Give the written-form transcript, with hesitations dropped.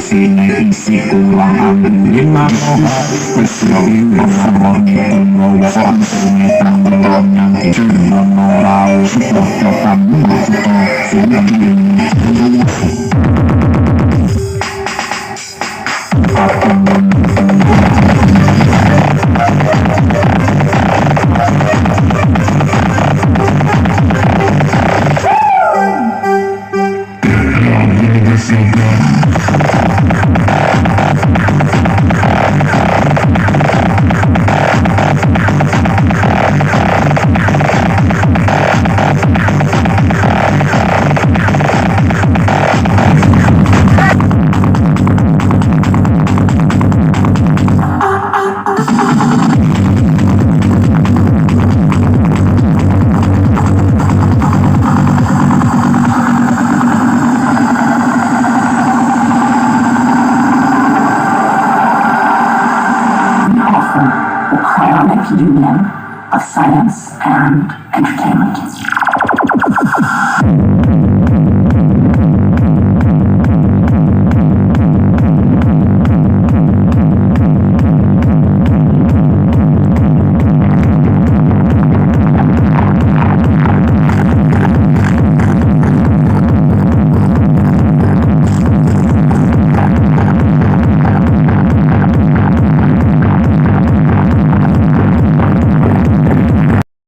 Sini isi kurang ambil lima mohon Kesini mohon Membawa sungai tanggung yang Cuma norau Tetap Musto Sini Union of Science and Entertainment.